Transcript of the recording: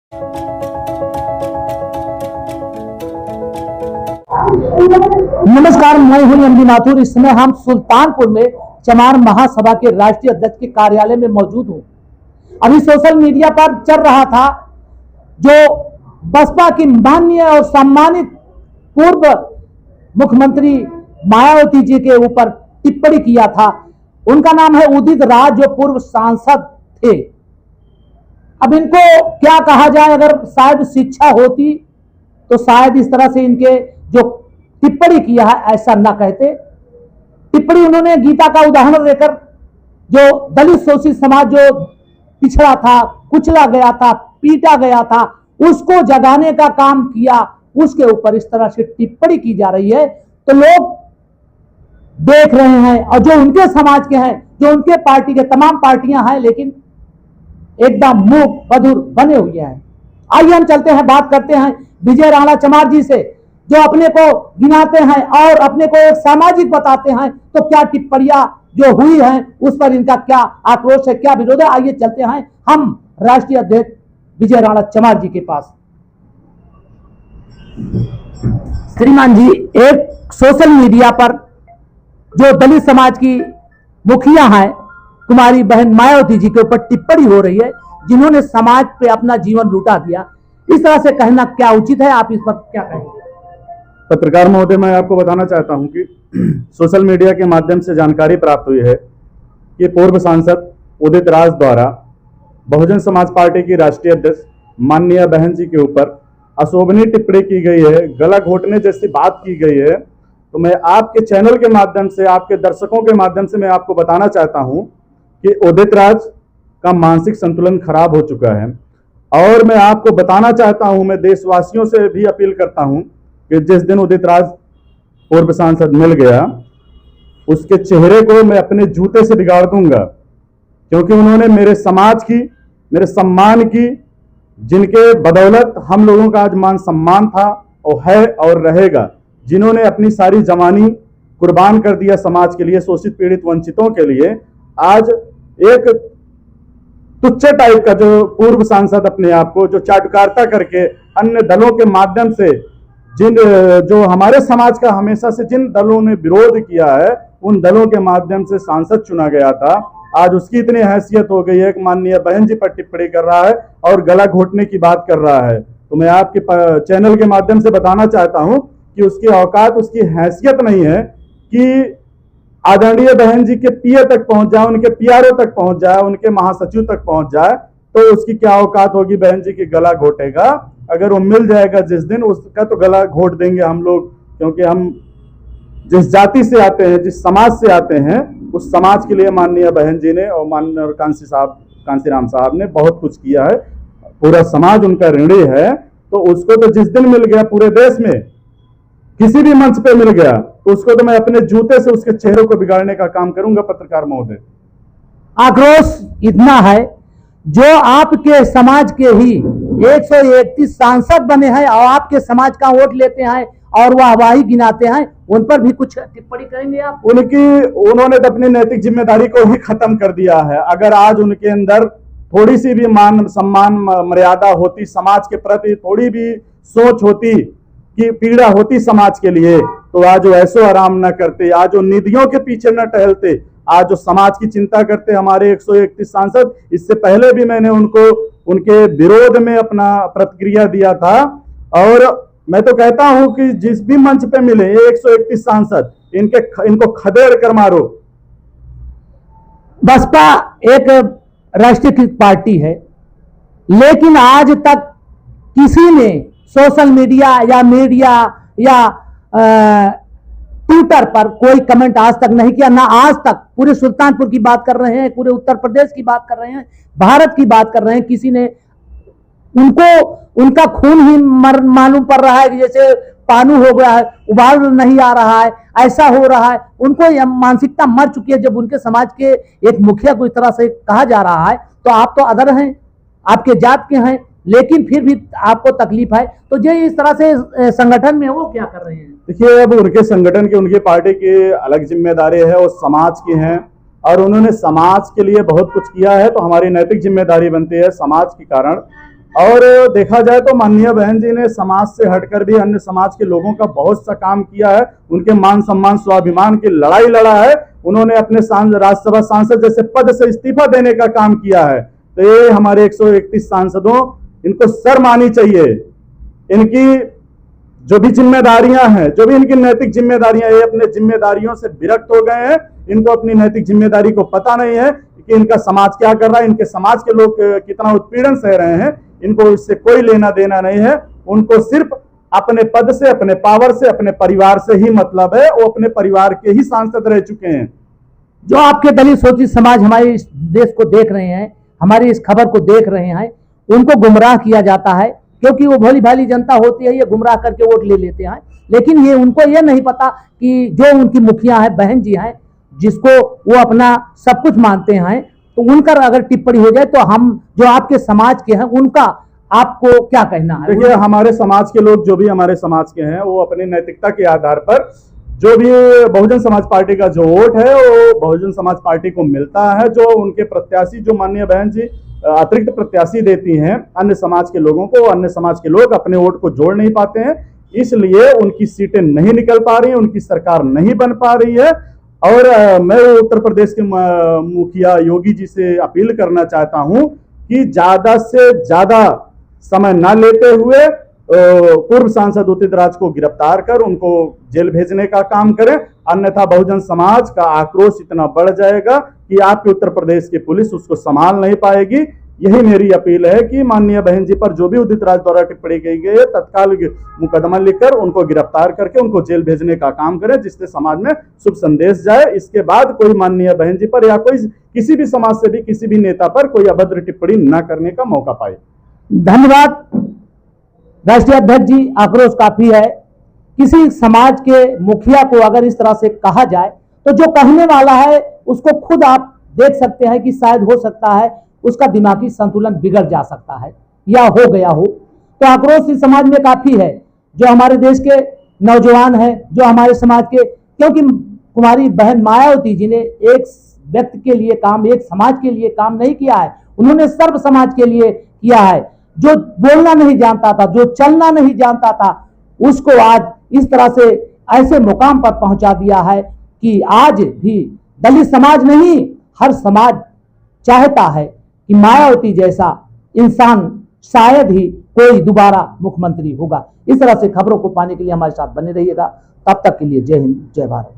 नमस्कार, मैं हूं एमडी माथुर। इस समय हम सुल्तानपुर में चमार महासभा के राष्ट्रीय अध्यक्ष के कार्यालय में मौजूद हूं। अभी सोशल मीडिया पर चल रहा था जो बसपा की माननीय और सम्मानित पूर्व मुख्यमंत्री मायावती जी के ऊपर टिप्पणी किया था। उनका नाम है उदित राज, जो पूर्व सांसद थे। अब इनको क्या कहा जाए, अगर शायद शिक्षा होती तो शायद इस तरह से इनके जो टिप्पणी किया है ऐसा ना कहते। टिप्पणी उन्होंने गीता का उदाहरण देकर जो दलित शोषित समाज जो पिछड़ा था, कुचला गया था, पीटा गया था, उसको जगाने का काम किया, उसके ऊपर इस तरह से टिप्पणी की जा रही है तो लोग देख रहे हैं। और जो उनके समाज के हैं, जो उनके पार्टी के तमाम पार्टियां हैं, लेकिन एकदम मूक बधिर बने हुए हैं। आइए हम चलते हैं, बात करते हैं विजय राणा चमार जी से, जो अपने को गिनाते हैं और अपने को एक सामाजिक बताते हैं। तो क्या टिप्पणियां जो हुई हैं उस पर इनका क्या आक्रोश है, क्या विरोध है, आइए चलते हैं हम राष्ट्रीय अध्यक्ष विजय राणा चमार जी के पास। श्रीमान जी, एक सोशल मीडिया पर जो दलित समाज की मुखिया हैं कुमारी बहन मायावती जी के ऊपर टिप्पणी हो रही है, जिन्होंने समाज पे अपना जीवन लुटा दिया, इस तरह से कहना क्या उचित है? आप इस पर क्या कहेंगे? पत्रकार महोदय, मैं आपको बताना चाहता हूं कि सोशल मीडिया के माध्यम से जानकारी प्राप्त हुई है कि पूर्व सांसद उदित राज द्वारा बहुजन समाज पार्टी की राष्ट्रीय अध्यक्ष माननीय बहन जी के ऊपर अशोभनीय टिप्पणी की गई है, गला घोटने जैसी बात की गई है। तो मैं आपके चैनल के माध्यम से, आपके दर्शकों के माध्यम से मैं आपको बताना चाहता हूं कि उदित राज का मानसिक संतुलन खराब हो चुका है। और मैं आपको बताना चाहता हूं, मैं देशवासियों से भी अपील करता हूं कि जिस दिन उदित राज पूर्व सांसद मिल गया, उसके चेहरे को मैं अपने जूते से बिगाड़ दूंगा, क्योंकि उन्होंने मेरे समाज की, मेरे सम्मान की, जिनके बदौलत हम लोगों का आज मान सम्मान था और है और रहेगा, जिन्होंने अपनी सारी जवानी कुर्बान कर दिया समाज के लिए, शोषित पीड़ित वंचितों के लिए, आज एक तुच्छ टाइप का जो पूर्व सांसद अपने आप को जो चाटुकारिता करके अन्य दलों के माध्यम से जो हमारे समाज का हमेशा से जिन दलों ने विरोध किया है, उन दलों के माध्यम से सांसद चुना गया था, आज उसकी इतनी हैसियत हो गई है कि माननीय बहन जी पर टिप्पणी कर रहा है और गला घोटने की बात कर रहा है। तो मैं आपके चैनल के माध्यम से बताना चाहता हूं कि उसकी औकात, उसकी हैसियत नहीं है कि आदरणीय बहन जी के पीए तक पहुंच जाए, उनके पीआरओ तक पहुंच जाए, उनके महासचिव तक पहुंच जाए, तो उसकी क्या औकात होगी बहन जी की गला घोटेगा। अगर वो मिल जाएगा जिस दिन, उसका तो गला घोट देंगे हम लोग, क्योंकि हम जिस जाति से आते हैं, जिस समाज से आते हैं, उस समाज के लिए माननीय बहन जी ने और माननीय कांसीराम साहब ने बहुत कुछ किया है। पूरा समाज उनका ऋणी है। तो उसको तो जिस दिन मिल गया, पूरे देश में किसी भी मंच पे मिल गया, तो उसको तो मैं अपने जूते से उसके चेहरे को बिगाड़ने का काम करूंगा। पत्रकार महोदय, आक्रोश इतना है, जो आपके समाज के ही 131 सांसद बने हैं और आपके समाज का वोट लेते हैं और वाहवाही गिनाते हैं, उन पर भी कुछ टिप्पणी करेंगे आप? उन्होंने तो अपनी नैतिक जिम्मेदारी को ही खत्म कर दिया है। अगर आज उनके अंदर थोड़ी सी भी मान सम्मान मर्यादा होती, समाज के प्रति थोड़ी भी सोच होती कि पीड़ा होती समाज के लिए, तो आज वो ऐसो आराम न करते, आज वो निधियों के पीछे न टहलते, आज जो समाज की चिंता करते हमारे 131 सांसद। इससे पहले भी मैंने उनके विरोध में अपना प्रतिक्रिया दिया था। और मैं तो कहता हूं कि जिस भी मंच पे मिले 131 सांसद, इनको खदेड़ कर मारो। बसपा एक राष्ट्रीयकृत पार्टी है, लेकिन आज तक किसी ने सोशल मीडिया या ट्विटर पर कोई कमेंट आज तक नहीं किया। ना आज तक, पूरे सुल्तानपुर की बात कर रहे हैं, पूरे उत्तर प्रदेश की बात कर रहे हैं, भारत की बात कर रहे हैं, किसी ने उनका खून ही मालूम पड़ रहा है कि जैसे पानू हो गया है, उबाल नहीं आ रहा है, ऐसा हो रहा है। उनको यह मानसिकता मर चुकी है। जब उनके समाज के एक मुखिया को इस तरह से कहा जा रहा है, तो आप तो अदर हैं, आपके जात के हैं, लेकिन फिर भी आपको तकलीफ है। तो जो इस तरह से संगठन में वो क्या कर रहे हैं? देखिए, अब उनके संगठन की, उनकी पार्टी की अलग जिम्मेदारी है, वो समाज की हैं और उन्होंने समाज के लिए बहुत कुछ किया है। तो हमारी नैतिक जिम्मेदारी बनती है समाज के कारण और देखा जाए तो माननीय बहन जी ने समाज से हटकर भी अन्य समाज के लोगों का बहुत सा काम किया है, उनके मान सम्मान स्वाभिमान की लड़ाई लड़ा है। उन्होंने अपने राज्यसभा सांसद जैसे पद से इस्तीफा देने का काम किया है। तो ये हमारे 131 सांसदों, इनको शर्म आनी चाहिए। इनकी जो भी जिम्मेदारियां हैं, जो भी इनकी नैतिक जिम्मेदारियां, ये अपने जिम्मेदारियों से विरक्त हो गए हैं। इनको अपनी नैतिक जिम्मेदारी को पता नहीं है कि इनका समाज क्या कर रहा है, इनके समाज के लोग कितना उत्पीड़न सह रहे हैं। इनको इससे कोई लेना देना नहीं है। उनको सिर्फ अपने पद से, अपने पावर से, अपने परिवार से ही मतलब है। वो अपने परिवार के ही सांसद रह चुके हैं। जो आपके दलित शोषित समाज हमारे इस देश को देख रहे हैं, हमारी इस खबर को देख रहे हैं, उनको गुमराह किया जाता है, क्योंकि वो भोली भाली जनता होती है, ये गुमराह करके वोट ले लेते हैं। लेकिन ये उनको ये नहीं पता कि जो उनकी मुखिया है, बहन जी हैं, जिसको वो अपना सब कुछ मानते हैं, तो उनका अगर टिप्पणी हो जाए तो हम जो आपके समाज के हैं उनका आपको क्या कहना है? देखिए, हमारे समाज के लोग जो भी हमारे समाज के हैं, वो अपनी नैतिकता के आधार पर जो भी बहुजन समाज पार्टी का जो वोट है वो बहुजन समाज पार्टी को मिलता है। जो उनके प्रत्याशी, जो माननीय बहन जी अतिरिक्त प्रत्याशी देती हैं अन्य समाज के लोगों को, अन्य समाज के लोग अपने वोट को जोड़ नहीं पाते हैं, इसलिए उनकी सीटें नहीं निकल पा रही हैं, उनकी सरकार नहीं बन पा रही है। और मैं उत्तर प्रदेश के मुखिया योगी जी से अपील करना चाहता हूं कि ज्यादा से ज्यादा समय ना लेते हुए पूर्व सांसद उदित राज को गिरफ्तार कर उनको जेल भेजने का काम करें, अन्यथा बहुजन समाज का आक्रोश इतना बढ़ जाएगा कि आपके उत्तर प्रदेश की पुलिस उसको संभाल नहीं पाएगी। यही मेरी अपील है कि माननीय बहन जी पर जो भी उदित राज द्वारा टिप्पणी की गई है, तत्काल मुकदमा लिखकर उनको गिरफ्तार करके उनको जेल भेजने का काम करें, जिससे समाज में शुभ संदेश जाए। इसके बाद कोई माननीय बहन जी पर या कोई किसी भी समाज से भी किसी भी नेता पर कोई अभद्र टिप्पणी न करने का मौका पाए। धन्यवाद राष्ट्रीय अध्यक्ष जी। आक्रोश काफी है। किसी समाज के मुखिया को अगर इस तरह से कहा जाए तो जो कहने वाला है उसको खुद आप देख सकते हैं कि शायद हो सकता है उसका दिमागी संतुलन बिगड़ जा सकता है या हो गया हो। तो आक्रोश इस समाज में काफी है। जो हमारे देश के नौजवान हैं, जो हमारे समाज के, क्योंकि कुमारी बहन मायावती जी ने एक व्यक्ति के लिए काम, एक समाज के लिए काम नहीं किया है, उन्होंने सर्व समाज के लिए किया है। जो बोलना नहीं जानता था, जो चलना नहीं जानता था, उसको आज इस तरह से ऐसे मुकाम पर पहुंचा दिया है कि आज भी दलित समाज नहीं, हर समाज चाहता है कि मायावती जैसा इंसान शायद ही कोई दोबारा मुख्यमंत्री होगा। इस तरह से खबरों को पाने के लिए हमारे साथ बने रहिएगा। तब तक के लिए जय हिंद, जय भारत।